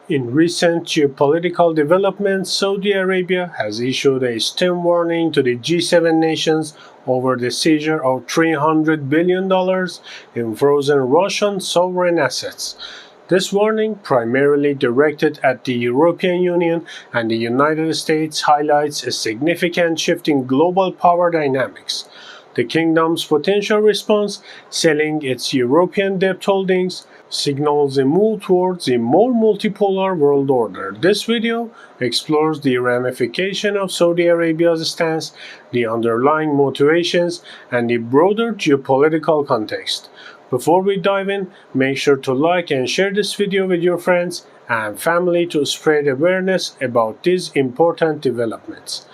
In recent geopolitical developments, Saudi Arabia has issued a stern warning to the G7 nations over the seizure of $300 billion in frozen Russian sovereign assets. This warning, primarily directed at the European Union and the United States, highlights a significant shift in global power dynamics. The kingdom's potential response, selling its European debt holdings, signals a move towards a more multipolar world order. This video explores the ramifications of Saudi Arabia's stance, the underlying motivations, and the broader geopolitical context. Before we dive in, make sure to like and share this video with your friends and family to spread awareness about these important developments.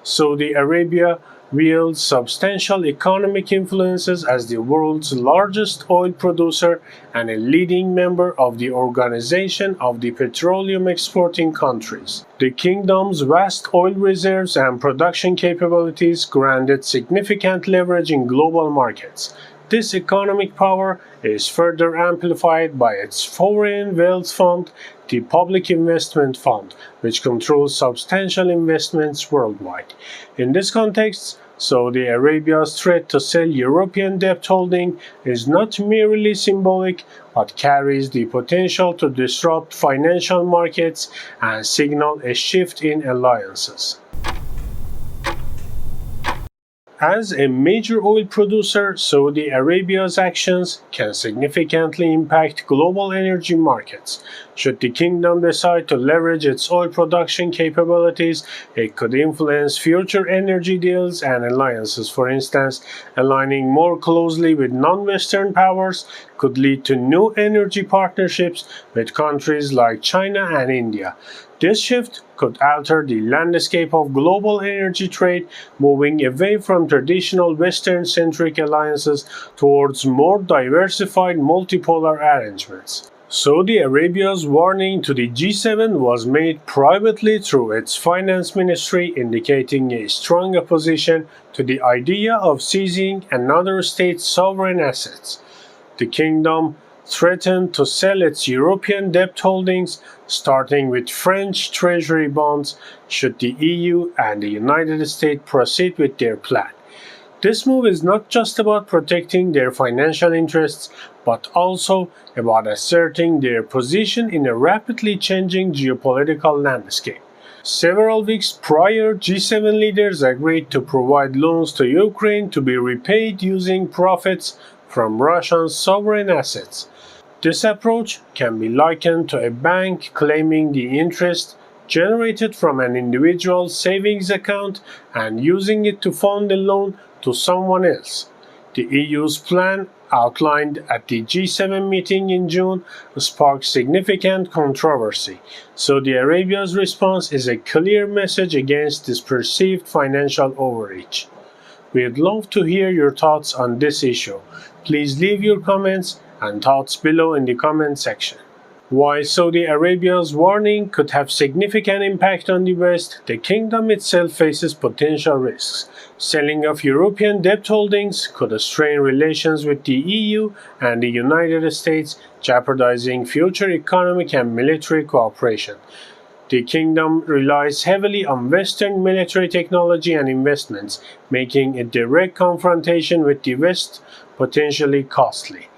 Saudi Arabia wields substantial economic influences as the world's largest oil producer and a leading member of the Organization of the Petroleum Exporting Countries. The kingdom's vast oil reserves and production capabilities granted significant leverage in global markets. This economic power is further amplified by its foreign wealth fund, the Public Investment Fund, which controls substantial investments worldwide. In this context, Saudi Arabia's threat to sell European debt holding is not merely symbolic, but carries the potential to disrupt financial markets and signal a shift in alliances. As a major oil producer, Saudi Arabia's actions can significantly impact global energy markets. Should the kingdom decide to leverage its oil production capabilities, it could influence future energy deals and alliances. For instance, aligning more closely with non-Western powers could lead to new energy partnerships with countries like China and India. This shift could alter the landscape of global energy trade, moving away from traditional Western-centric alliances towards more diversified multipolar arrangements. Saudi Arabia's warning to the G7 was made privately through its finance ministry, indicating a strong opposition to the idea of seizing another state's sovereign assets. The kingdom threatened to sell its European debt holdings, starting with French treasury bonds, should the EU and the United States proceed with their plan. This move is not just about protecting their financial interests, but also about asserting their position in a rapidly changing geopolitical landscape. Several weeks prior, G7 leaders agreed to provide loans to Ukraine to be repaid using profits from Russian sovereign assets. This approach can be likened to a bank claiming the interest generated from an individual's savings account and using it to fund a loan to someone else. The EU's plan, outlined at the G7 meeting in June, sparked significant controversy. Saudi Arabia's response is a clear message against this perceived financial overreach. We'd love to hear your thoughts on this issue. Please leave your comments and thoughts below in the comment section. While Saudi Arabia's warning could have significant impact on the West, the kingdom itself faces potential risks. Selling of European debt holdings could strain relations with the EU and the United States, jeopardizing future economic and military cooperation. The kingdom relies heavily on Western military technology and investments, making a direct confrontation with the West potentially costly.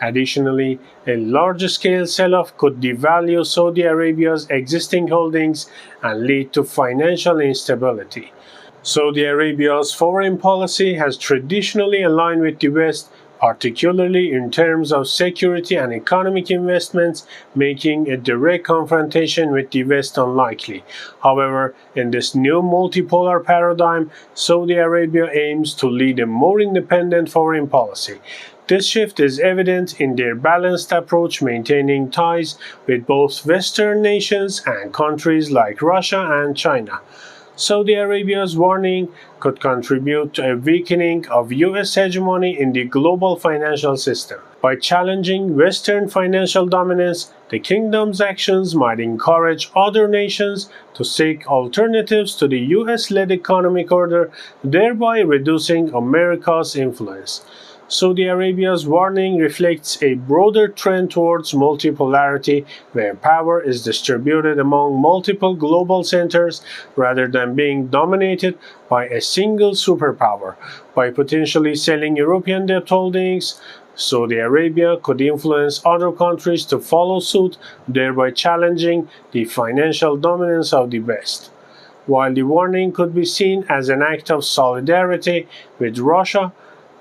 Additionally, a large-scale sell-off could devalue Saudi Arabia's existing holdings and lead to financial instability. Saudi Arabia's foreign policy has traditionally aligned with the West, particularly in terms of security and economic investments, making a direct confrontation with the West unlikely. However, in this new multipolar paradigm, Saudi Arabia aims to lead a more independent foreign policy. This shift is evident in their balanced approach, maintaining ties with both Western nations and countries like Russia and China. Saudi Arabia's warning could contribute to a weakening of U.S. hegemony in the global financial system. By challenging Western financial dominance, the kingdom's actions might encourage other nations to seek alternatives to the U.S.-led economic order, thereby reducing America's influence. Saudi Arabia's warning reflects a broader trend towards multipolarity, where power is distributed among multiple global centers rather than being dominated by a single superpower. By potentially selling European debt holdings, Saudi Arabia could influence other countries to follow suit, thereby challenging the financial dominance of the West. While the warning could be seen as an act of solidarity with Russia,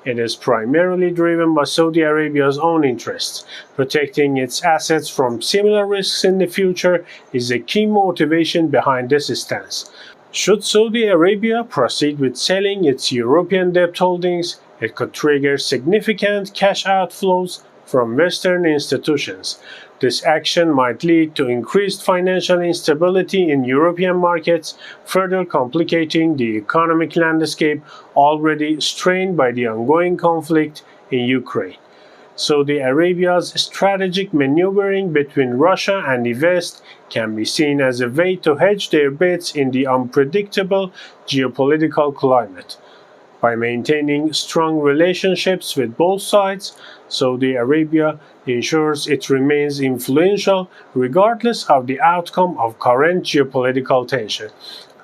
it is primarily driven by Saudi Arabia's own interests. Protecting its assets from similar risks in the future is a key motivation behind this stance. Should Saudi Arabia proceed with selling its European debt holdings, it could trigger significant cash outflows from Western institutions. This action might lead to increased financial instability in European markets, further complicating the economic landscape already strained by the ongoing conflict in Ukraine. Saudi Arabia's strategic maneuvering between Russia and the West can be seen as a way to hedge their bets in the unpredictable geopolitical climate. By maintaining strong relationships with both sides, Saudi Arabia ensures it remains influential regardless of the outcome of current geopolitical tension.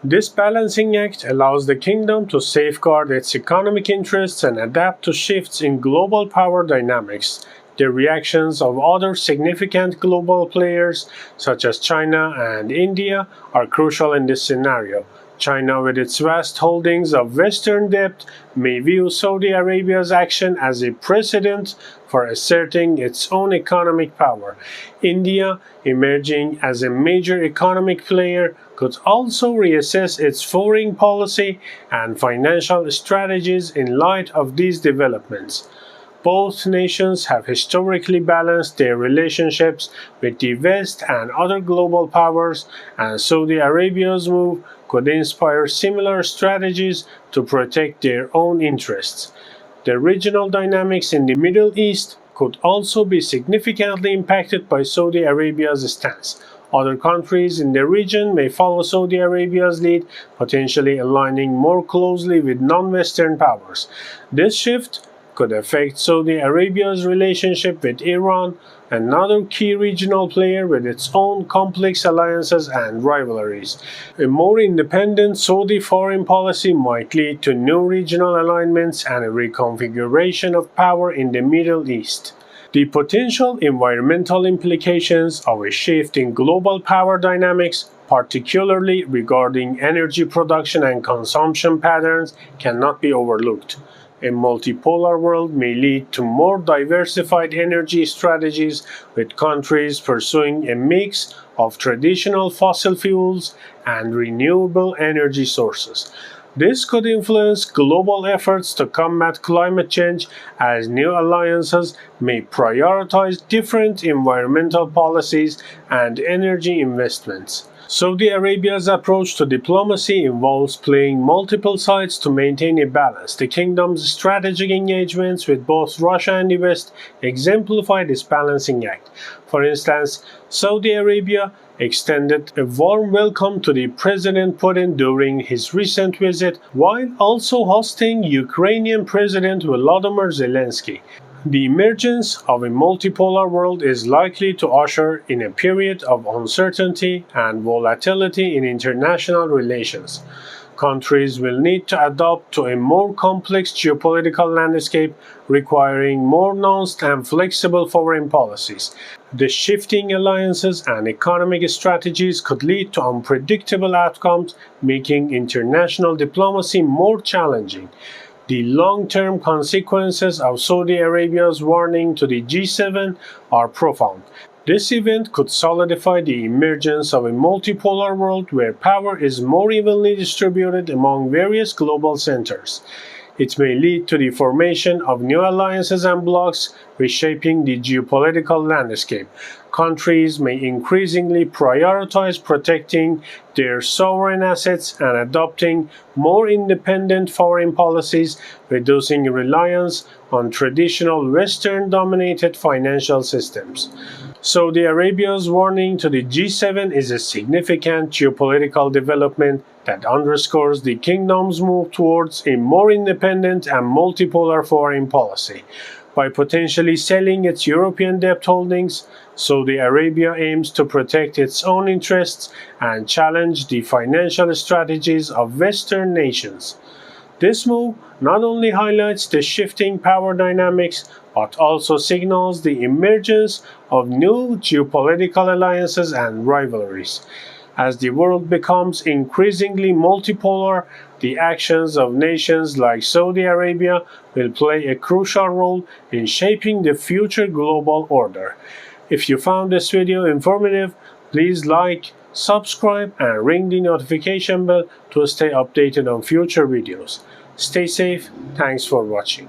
This balancing act allows the kingdom to safeguard its economic interests and adapt to shifts in global power dynamics. The reactions of other significant global players, such as China and India, are crucial in this scenario. China, with its vast holdings of Western debt, may view Saudi Arabia's action as a precedent for asserting its own economic power. India, emerging as a major economic player, could also reassess its foreign policy and financial strategies in light of these developments. Both nations have historically balanced their relationships with the West and other global powers, and Saudi Arabia's move could inspire similar strategies to protect their own interests. The regional dynamics in the Middle East could also be significantly impacted by Saudi Arabia's stance. Other countries in the region may follow Saudi Arabia's lead, potentially aligning more closely with non-Western powers. This shift could affect Saudi Arabia's relationship with Iran, another key regional player with its own complex alliances and rivalries. A more independent Saudi foreign policy might lead to new regional alignments and a reconfiguration of power in the Middle East. The potential environmental implications of a shift in global power dynamics, particularly regarding energy production and consumption patterns, cannot be overlooked. A multipolar world may lead to more diversified energy strategies, with countries pursuing a mix of traditional fossil fuels and renewable energy sources. This could influence global efforts to combat climate change, as new alliances may prioritize different environmental policies and energy investments. Saudi Arabia's approach to diplomacy involves playing multiple sides to maintain a balance. The kingdom's strategic engagements with both Russia and the West exemplify this balancing act. For instance, Saudi Arabia extended a warm welcome to the President Putin during his recent visit, while also hosting Ukrainian President Volodymyr Zelensky. The emergence of a multipolar world is likely to usher in a period of uncertainty and volatility in international relations. Countries will need to adapt to a more complex geopolitical landscape, requiring more nuanced and flexible foreign policies. The shifting alliances and economic strategies could lead to unpredictable outcomes, making international diplomacy more challenging. The long-term consequences of Saudi Arabia's warning to the G7 are profound. This event could solidify the emergence of a multipolar world where power is more evenly distributed among various global centers. It may lead to the formation of new alliances and blocs, reshaping the geopolitical landscape. Countries may increasingly prioritize protecting their sovereign assets and adopting more independent foreign policies, reducing reliance on traditional Western-dominated financial systems. Saudi Arabia's warning to the G7 is a significant geopolitical development that underscores the kingdom's move towards a more independent and multipolar foreign policy. By potentially selling its European debt holdings, Saudi Arabia aims to protect its own interests and challenge the financial strategies of Western nations. This move not only highlights the shifting power dynamics, but also signals the emergence of new geopolitical alliances and rivalries. As the world becomes increasingly multipolar, the actions of nations like Saudi Arabia will play a crucial role in shaping the future global order. If you found this video informative, please like, subscribe, and ring the notification bell to stay updated on future videos. Stay safe. Thanks for watching.